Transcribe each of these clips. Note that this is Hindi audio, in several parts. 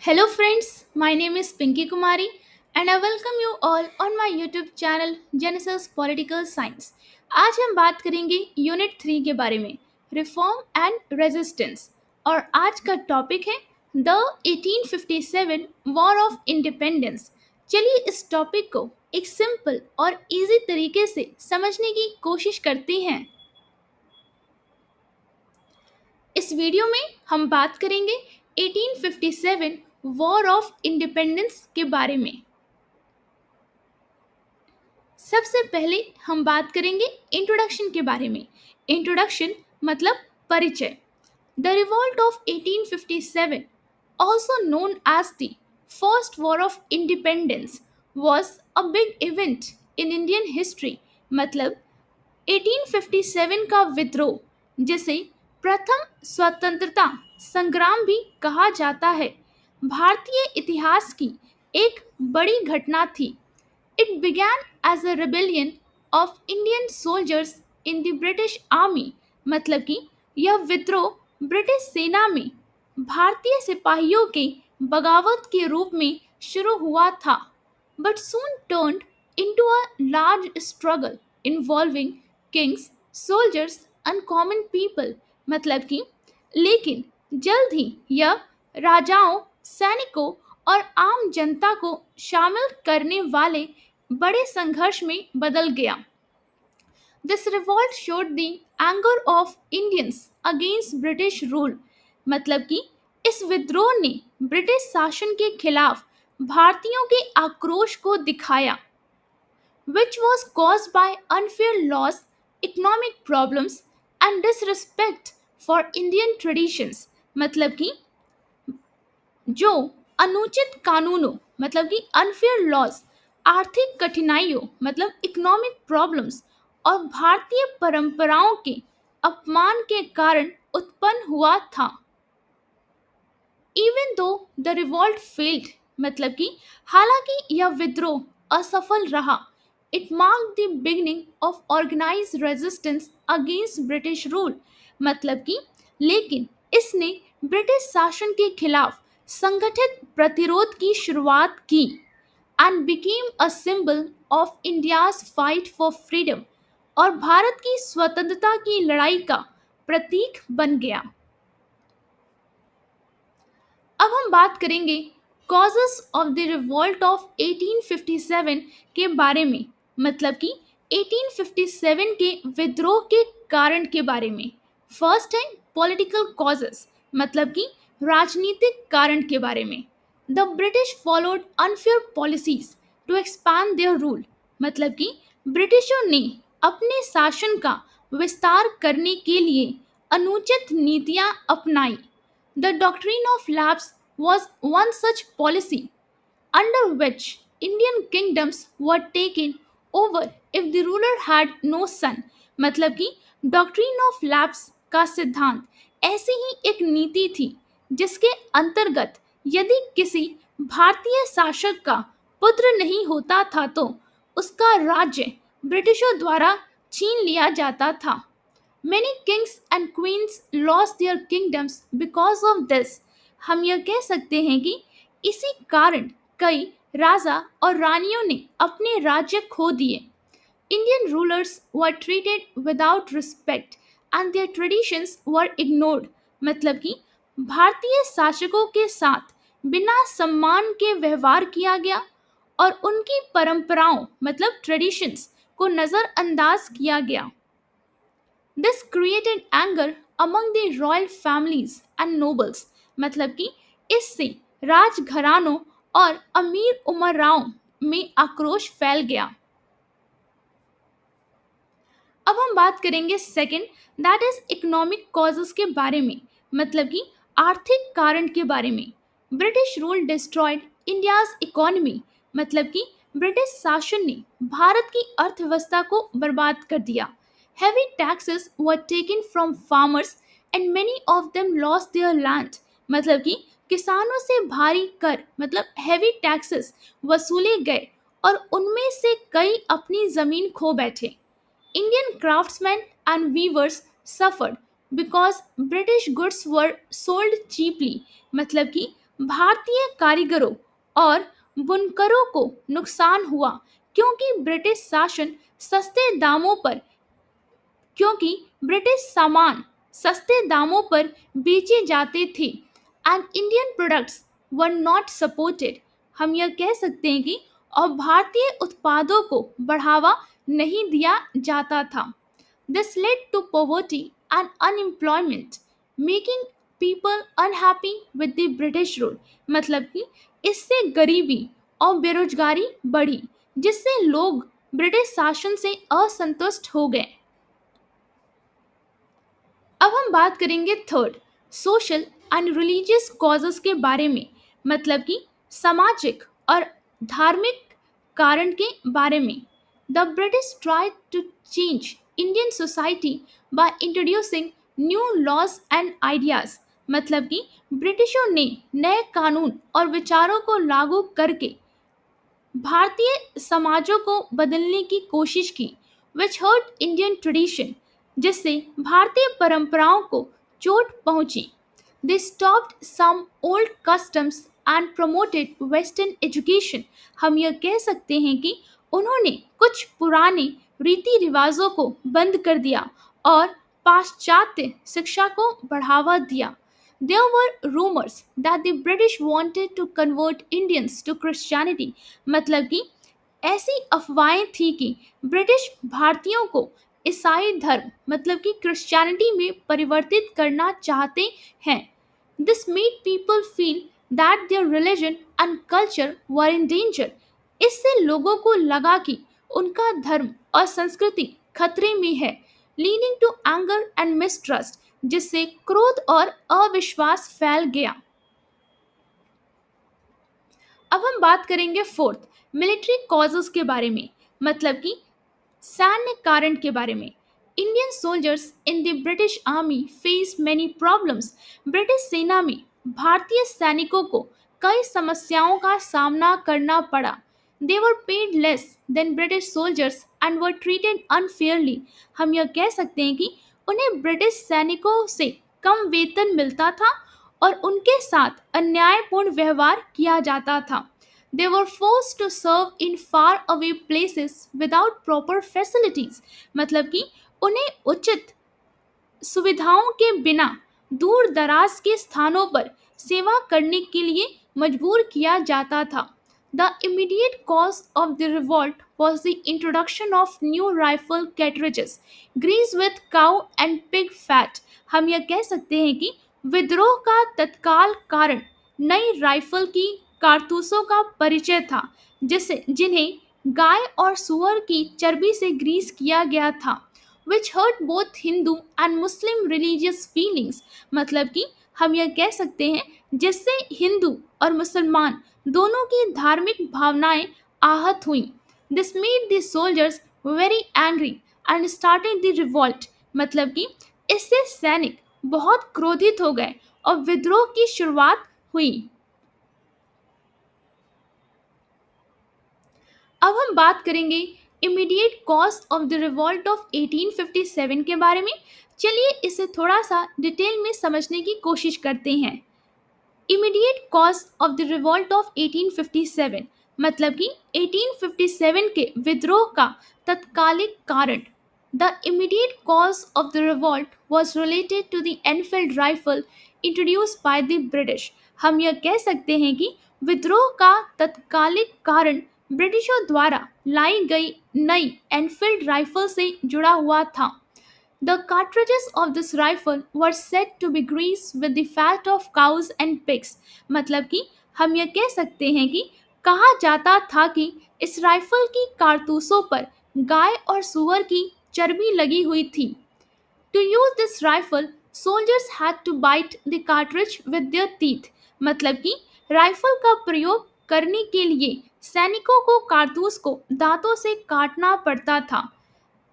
Hello friends, my name is Pinky Kumari and I welcome you all on my YouTube channel Genesis Political Science. आज हम बात करेंगे यूनिट 3 के बारे में रिफॉर्म एंड रेजिस्टेंस और आज का टॉपिक है द 1857 वॉर ऑफ इंडिपेंडेंस। चलिए इस टॉपिक को एक सिंपल और इजी तरीके से समझने की कोशिश करते हैं। इस वीडियो में हम बात करेंगे 1857 वॉर ऑफ इंडिपेंडेंस के बारे में। सबसे पहले हम बात करेंगे इंट्रोडक्शन के बारे में। इंट्रोडक्शन मतलब परिचय। The revolt of 1857, also known as the First War of Independence, was a big event in Indian history। मतलब 1857 का विद्रोह, जिसे प्रथम स्वतंत्रता संग्राम भी कहा जाता है, भारतीय इतिहास की एक बड़ी घटना थी। It began as a rebellion of Indian soldiers in the British Army। मतलब कि यह विद्रोह ब्रिटिश सेना में भारतीय सिपाहियों के बगावत के रूप में शुरू हुआ था, but soon turned into a large struggle involving kings, soldiers and common people। मतलब कि लेकिन जल्द ही यह राजाओं, सैनिकों और आम जनता को शामिल करने वाले बड़े संघर्ष में बदल गया। This revolt showed the anger of Indians against British rule. मतलब कि इस विद्रोह ने ब्रिटिश शासन के खिलाफ भारतीयों के आक्रोश को दिखाया, which was caused by unfair laws, economic problems and disrespect for Indian traditions। मतलब कि जो अनुचित कानूनों मतलब कि अनफेयर लॉज, आर्थिक कठिनाइयों मतलब इकोनॉमिक प्रॉब्लम्स और भारतीय परंपराओं के अपमान के कारण उत्पन्न हुआ था। Even though the revolt failed, मतलब कि हालांकि यह विद्रोह असफल रहा, it mark the beginning of organised resistance against British rule. मतलब कि लेकिन इसने ब्रिटिश शासन के खिलाफ संगठित प्रतिरोध की शुरुआत की and became a symbol of India's fight for freedom और भारत की स्वतंत्रता की लड़ाई का प्रतीक बन गया। अब हम बात करेंगे causes of the revolt of 1857 के बारे में। मतलब कि 1857 के विद्रोह के कारण के बारे में। फर्स्ट है पॉलिटिकल कॉजेस, मतलब कि राजनीतिक कारण के बारे में। The British followed unfair policies to expand their rule. मतलब कि ब्रिटिशों ने अपने शासन का विस्तार करने के लिए अनुचित नीतियां अपनाई। The doctrine of lapse was one such policy under which Indian kingdoms were taken over if the ruler had no son। मतलब कि डॉक्ट्रिन ऑफ लैप्स का सिद्धांत ऐसी ही एक नीति थी जिसके अंतर्गत यदि किसी भारतीय शासक का पुत्र नहीं होता था तो उसका राज्य ब्रिटिशों द्वारा छीन लिया जाता था। Many kings and queens lost their kingdoms because of this। हम यह कह सकते हैं कि इसी कारण कई राजा और रानियों ने अपने राज्य खो दिए। Indian rulers were treated without respect and their traditions were ignored। मतलब कि भारतीय शासकों के साथ बिना सम्मान के व्यवहार किया गया और उनकी परंपराओं मतलब ट्रेडिशंस को नज़रअंदाज किया गया। This created anger among the royal families and nobles। मतलब कि इससे राजघरानों और अमीर उमराओं में आक्रोश फैल गया। अब हम बात करेंगे second, that is economic causes के बारे में। मतलब कि आर्थिक कारण के बारे में। British rule destroyed India's economy. मतलब कि ब्रिटिश शासन ने भारत की अर्थव्यवस्था को बर्बाद कर दिया। Heavy taxes were taken from farmers and many of them lost their land। मतलब कि किसानों से भारी कर मतलब heavy taxes वसूले गए और उनमें से कई अपनी जमीन खो बैठे। Indian craftsmen and weavers suffered because British goods were sold cheaply। मतलब कि भारतीय कारीगरों और बुनकरों को नुकसान हुआ क्योंकि ब्रिटिश शासन सस्ते दामों पर क्योंकि ब्रिटिश सामान सस्ते दामों पर बेचे जाते थे and Indian products were not supported. हम यह कह सकते हैं कि और भारतीय उत्पादों को बढ़ावा नहीं दिया जाता था। This led to poverty and unemployment, making people unhappy with the British rule। मतलब कि इससे गरीबी और बेरोजगारी बढ़ी जिससे लोग ब्रिटिश शासन से असंतुष्ट हो गए। अब हम बात करेंगे third, social and religious causes के बारे में। मतलब कि सामाजिक और धार्मिक कारण के बारे में। The British try to change Indian society by introducing new laws and ideas. मतलब कि ब्रिटिशों ने नए कानून और विचारों को लागू करके भारतीय समाजों को बदलने की कोशिश की, विच हर्ट इंडियन ट्रेडिशन, जिससे भारतीय परंपराओं को चोट पहुंची। They stopped some old customs and promoted western education. हम यह कह सकते हैं कि उन्होंने कुछ पुराने रीति रिवाजों को बंद कर दिया और पाश्चात्य शिक्षा को बढ़ावा दिया। There were rumors that the British wanted to convert Indians to Christianity। मतलब कि ऐसी अफवाहें थी कि ब्रिटिश भारतीयों को ईसाई धर्म मतलब कि क्रिश्चियनिटी में परिवर्तित करना चाहते हैं। This made people feel that their religion and culture were in danger। इससे लोगों को लगा कि उनका धर्म और संस्कृति खतरे में है, leading to anger and mistrust, जिससे क्रोध और अविश्वास फैल गया। अब हम बात करेंगे फोर्थ, मिलिट्री कॉजेस के बारे में। मतलब कि सैन्य कारण के बारे में। Indian soldiers in the British army face many problems. British सेना में भारतीय सैनिकों को कई समस्याओं का सामना करना पड़ा। They were paid less than British soldiers and were treated unfairly. हम यह कह सकते हैं कि उन्हें ब्रिटिश सैनिकों से कम वेतन मिलता था और उनके साथ अन्यायपूर्ण व्यवहार किया जाता था। They were forced to serve in far away places without proper facilities। मतलब कि उन्हें उचित सुविधाओं के बिना दूर दराज के स्थानों पर सेवा करने के लिए मजबूर किया जाता था। The immediate cause of the revolt was the introduction of new rifle cartridges greased with cow and pig fat। हम यह कह सकते हैं कि विद्रोह का तत्काल कारण नई राइफल की कारतूसों का परिचय था जिन्हें गाय और सुअर की चर्बी से ग्रीस किया गया था, which hurt both Hindu and Muslim religious feelings। मतलब कि हम यह कह सकते हैं जिससे हिंदू और मुसलमान दोनों की धार्मिक भावनाएं आहत हुईं। This made the soldiers very angry and started the revolt। मतलब कि इससे सैनिक बहुत क्रोधित हो गए और विद्रोह की शुरुआत हुई। अब हम बात करेंगे immediate cause of the revolt of 1857 के बारे में। चलिए इसे थोड़ा सा डिटेल में समझने की कोशिश करते हैं। Immediate cause of the revolt of 1857 मतलब कि 1857 के विद्रोह का तत्कालिक कारण। The immediate cause of the revolt was related to the Enfield rifle introduce by the British. हम यह कह सकते हैं कि विद्रोह का तत्कालिक कारण ब्रिटिशों द्वारा लाई गई नई एनफील्ड राइफल से जुड़ा हुआ था। The cartridges of this rifle were said to be greased with the fat of cows and pigs। मतलब कि हम यह कह सकते हैं कि कहा जाता था कि इस राइफल की कारतूसों पर गाय और सुअर की चर्बी लगी हुई थी। To use this rifle, soldiers had to bite the cartridge with their teeth। मतलब कि राइफल का प्रयोग करने के लिए सैनिकों को कारतूस को दांतों से काटना पड़ता था।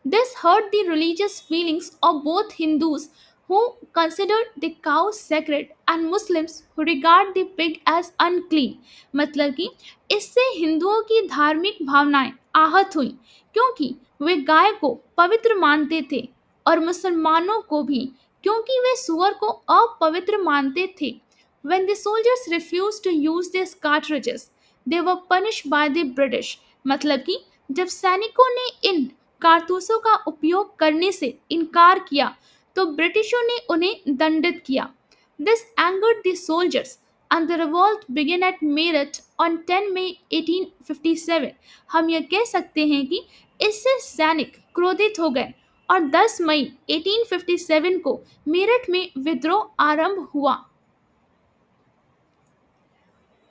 This hurt the religious feelings of both Hindus who considered the cow sacred and Muslims who regard the pig as unclean। मतलब कि इससे हिंदुओं की धार्मिक भावनाएं आहत हुई क्योंकि वे गाय को पवित्र मानते थे और मुसलमानों को भी क्योंकि वे सुअर को अपवित्र मानते थे। When the soldiers refused to use these cartridges, they were punished by the British. मतलब कि जब सैनिकों ने इन कारतूसों का उपयोग करने से इनकार किया तो ब्रिटिशों ने उन्हें दंडित किया. This angered the soldiers and the revolt began at Meerut on 10 May 1857. हम यह कह सकते हैं कि इससे सैनिक क्रोधित हो गए और 10 मई 1857 को मेरठ में विद्रोह आरंभ हुआ.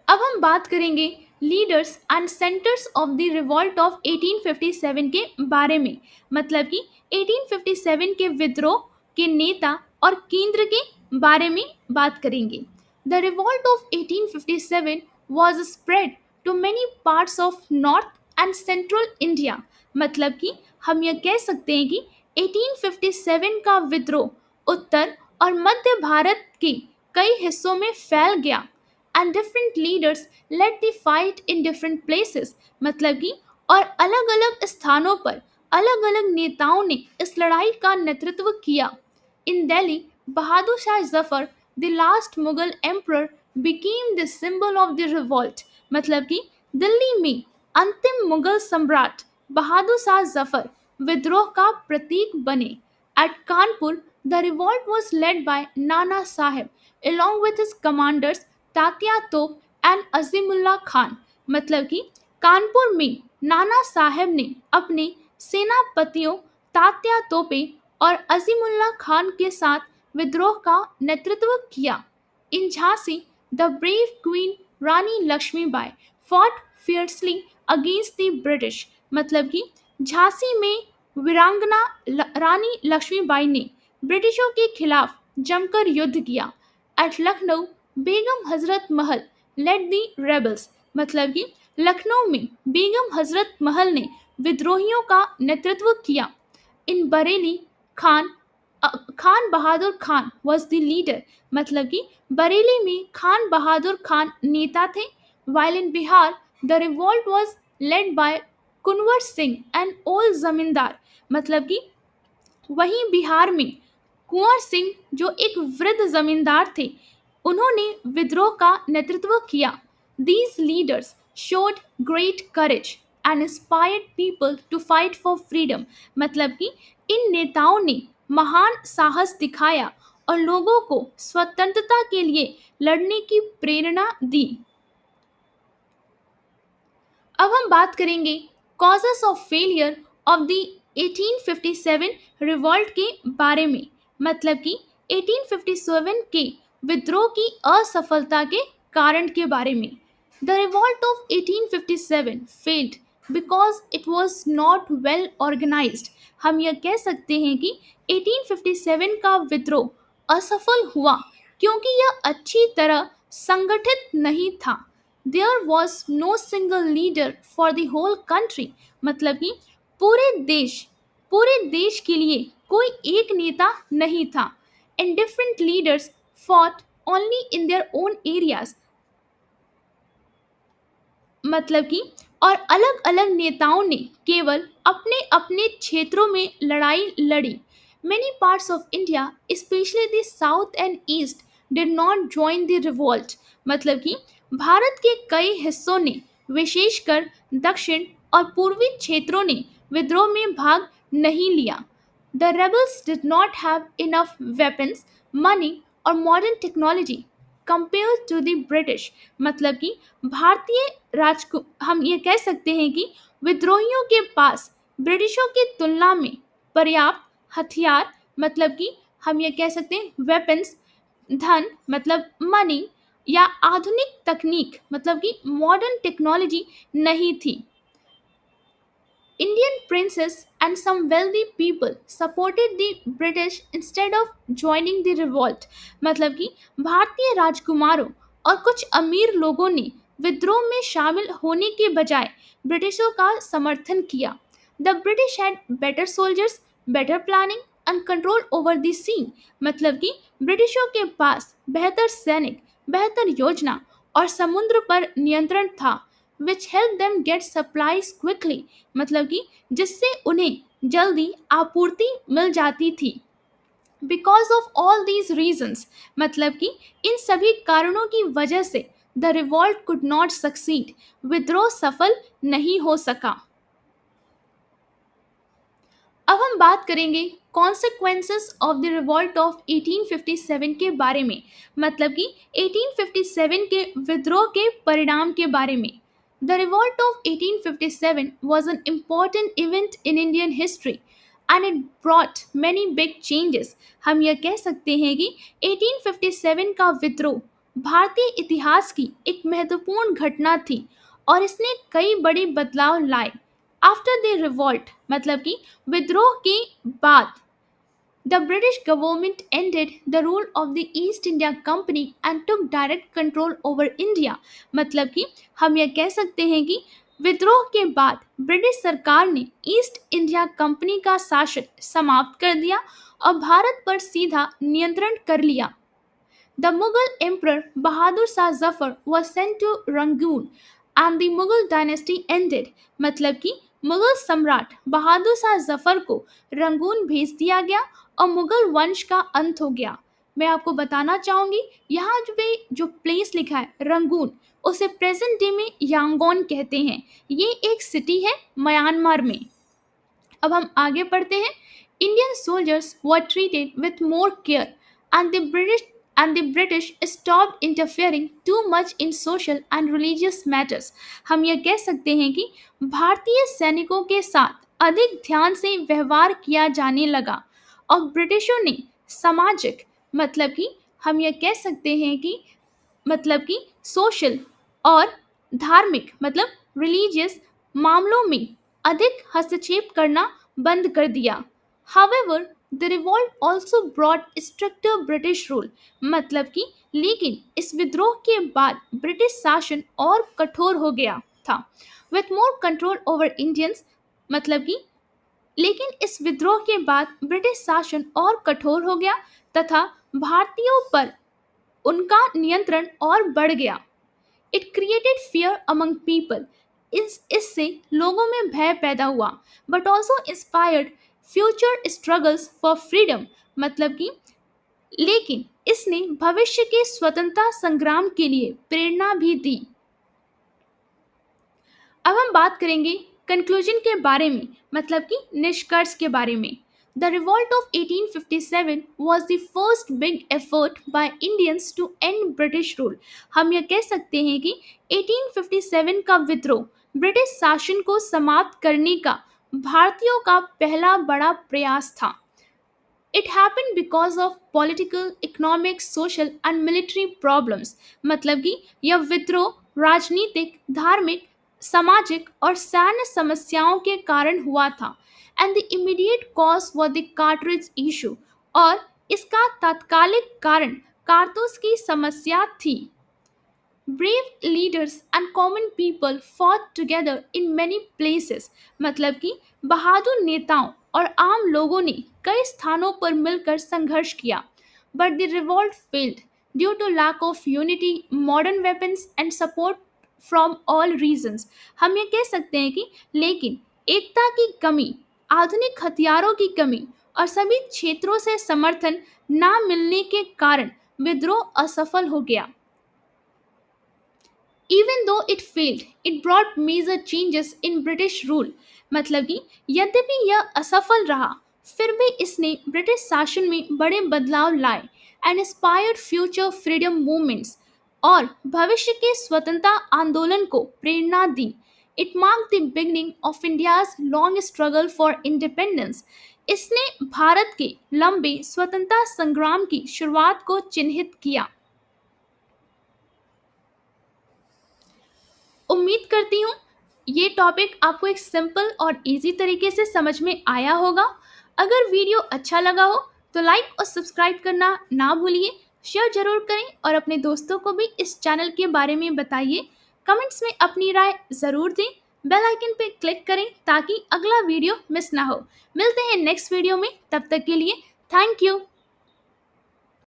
अब हम बात करेंगे leaders and centres of the revolt of 1857 के बारे में. मतलब कि 1857 के विद्रोह के नेता और केंद्र के बारे में बात करेंगे. The revolt of 1857 was spread to many parts of north and central India. मतलब कि हम यह कह सकते हैं कि 1857 का विद्रोह उत्तर और मध्य भारत के कई हिस्सों में फैल गया. And different leaders led the fight in different places. मतलब कि और अलग अलग स्थानों पर अलग अलग नेताओं ने इस लड़ाई का नेतृत्व किया. In Delhi, Bahadur Shah Zafar, the last Mughal emperor, became the symbol of the revolt. मतलब कि दिल्ली में अंतिम मुगल सम्राट बहादुर शाह जफर विद्रोह का प्रतीक बने. At Kanpur, the revolt was led by Nana Sahib along with his commanders Tatya तोप एंड अजीमुल्ला खान. मतलब कि कानपुर में नाना साहेब ने अपने सेनापतियों तात्या तोपे और अजीमुल्ला खान के साथ विद्रोह का नेतृत्व किया. In Jhansi the brave queen Rani Lakshmibai fought fiercely against the British. मतलब कि झांसी में वीरांगना रानी लक्ष्मीबाई ने ब्रिटिशों के खिलाफ जमकर युद्ध किया. एट लखनऊ बेगम हजरत महल लेड दी रेबल्स. मतलब कि लखनऊ में बेगम हजरत महल ने विद्रोहियों का नेतृत्व किया. इन बरेली खान बहादुर खान वॉज द लीडर. मतलब कि बरेली में खान बहादुर खान नेता थे. While in Bihar the revolt was led by Kunwar Singh and old जमींदार. मतलब कि वहीं बिहार में कुंवर सिंह जो एक वृद्ध जमींदार थे उन्होंने विद्रोह का नेतृत्व किया. These leaders showed great courage and inspired people to fight for freedom. मतलब कि इन नेताओं ने महान साहस दिखाया और लोगों को स्वतंत्रता के लिए लड़ने की प्रेरणा दी. अब हम बात करेंगे causes of failure of the 1857 revolt के बारे में. मतलब कि 1857 के विद्रोह की असफलता के कारण के बारे में. The revolt of 1857 failed because it was not well organised. हम यह कह सकते हैं कि 1857 का विद्रोह असफल हुआ क्योंकि यह अच्छी तरह संगठित नहीं था. There was no single leader for the whole country. मतलब कि पूरे देश के लिए कोई एक नेता नहीं था. And different leaders fought only in their own areas. मतलब कि और अलग अलग नेताओं ने केवल अपने अपने क्षेत्रों में लड़ाई लड़ी. Many parts of India, especially the south and east, did not join the revolt. मतलब कि भारत के कई हिस्सों ने विशेषकर दक्षिण और पूर्वी क्षेत्रों ने विद्रोह में भाग नहीं लिया. The rebels did not have enough weapons, money or modern technology compared to the British. मतलब कि हम ये कह सकते हैं कि विद्रोहियों के पास ब्रिटिशों की तुलना में पर्याप्त हथियार मतलब कि हम ये कह सकते हैं वेपन्स, धन मतलब मनी या आधुनिक तकनीक मतलब कि मॉडर्न टेक्नोलॉजी नहीं थी. Indian princes and some wealthy people supported the British instead of joining the revolt. मतलब कि भारतीय राजकुमारों और कुछ अमीर लोगों ने विद्रोह में शामिल होने के बजाय ब्रिटिशों का समर्थन किया. The British had better soldiers, better planning and control over the sea. मतलब कि ब्रिटिशों के पास बेहतर सैनिक, बेहतर योजना और समुद्र पर नियंत्रण था. Which helped them get supplies quickly. मतलब कि जिससे उन्हें जल्दी आपूर्ति मिल जाती थी. Because of all these reasons, मतलब कि इन सभी कारणों की वजह से the revolt could not succeed, विद्रोह सफल नहीं हो सका। अब हम बात करेंगे consequences of the revolt of 1857 के बारे में, मतलब कि 1857 के विद्रोह के परिणाम के बारे में। The revolt of 1857 was an important event in Indian history and it brought many big changes। हम यह कह सकते हैं कि 1857 का विद्रोह भारतीय इतिहास की एक महत्वपूर्ण घटना थी और इसने कई बड़े बदलाव लाए। आफ्टर द रिवॉल्ट, मतलब कि विद्रोह के बाद, the British government ended the rule of the east India company and took direct control over India. मतलब कि हम यह कह सकते हैं कि विद्रोह के बाद ब्रिटिश सरकार ने ईस्ट इंडिया कंपनी का शासन समाप्त कर दिया और भारत पर सीधा नियंत्रण कर लिया। The Mughal Emperor Bahadur Shah Zafar was sent to Rangoon and the Mughal dynasty ended। मतलब कि मुगल सम्राट बहादुर शाह जफर को रंगून भेज दिया गया और मुगल वंश का अंत हो गया। मैं आपको बताना चाहूंगी, यहाँ जो प्लेस लिखा है रंगून, उसे प्रेजेंट डे में यांगोन कहते हैं। ये एक सिटी है म्यांमार में। अब हम आगे पढ़ते हैं। Indian soldiers were treated with more care and the British stopped interfering too much in social and religious matters। हम यह कह सकते हैं कि भारतीय सैनिकों के साथ अधिक ध्यान से व्यवहार किया जाने लगा और ब्रिटिशों ने सामाजिक, मतलब कि हम यह कह सकते हैं कि मतलब कि सोशल और धार्मिक, मतलब रिलीजियस मामलों में अधिक हस्तक्षेप करना बंद कर दिया। However, the revolt also brought stricter British rule। मतलब कि लेकिन इस विद्रोह के बाद ब्रिटिश शासन और कठोर हो गया था। With more control over Indians, मतलब कि लेकिन इस विद्रोह के बाद ब्रिटिश शासन और कठोर हो गया तथा भारतीयों पर उनका नियंत्रण और बढ़ गया। It created fear among people. इससे लोगों में भय पैदा हुआ। But also inspired future struggles for freedom. मतलब कि लेकिन इसने भविष्य के स्वतंत्रता संग्राम के लिए प्रेरणा भी दी। अब हम बात करेंगे कंक्लूजन के बारे में, मतलब कि निष्कर्ष के बारे में। The revolt of 1857 was the first big effort by Indians to end British rule। हम यह कह सकते हैं कि 1857 का विद्रोह ब्रिटिश शासन को समाप्त करने का भारतीयों का पहला बड़ा प्रयास था। It happened because of political, economic, social and military problems। मतलब कि यह विद्रोह राजनीतिक, धार्मिक, सामाजिक और सैन्य समस्याओं के कारण हुआ था। And the immediate cause was the cartridge issue। और इसका तात्कालिक कारण कारतूस की समस्या थी। Brave leaders and common people fought together in many places। मतलब कि बहादुर नेताओं और आम लोगों ने कई स्थानों पर मिलकर संघर्ष किया। But the revolt failed due to lack of unity, modern weapons and support from all regions। हम ये कह सकते हैं कि लेकिन एकता की कमी, आधुनिक हथियारों की कमी और सभी क्षेत्रों से समर्थन ना मिलने के कारण विद्रोह असफल हो गया। Even though it failed, it brought major changes in British rule। मतलब कि यद्यपि यह असफल रहा, फिर भी इसने ब्रिटिश शासन में बड़े बदलाव लाए and inspired future freedom movements। और भविष्य के स्वतंत्रता आंदोलन को प्रेरणा दी। It marked the beginning of India's long struggle for independence। इसने भारत के लंबे स्वतंत्रता संग्राम की शुरुआत को चिन्हित किया। उम्मीद करती हूँ ये टॉपिक आपको एक सिंपल और इजी तरीके से समझ में आया होगा। अगर वीडियो अच्छा लगा हो तो लाइक और सब्सक्राइब करना ना भूलिए, शेयर जरूर करें और अपने दोस्तों को भी इस चैनल के बारे में बताइए। कमेंट्स में अपनी राय ज़रूर दें। बेल आइकन पे क्लिक करें ताकि अगला वीडियो मिस ना हो। मिलते हैं नेक्स्ट वीडियो में, तब तक के लिए थैंक यू।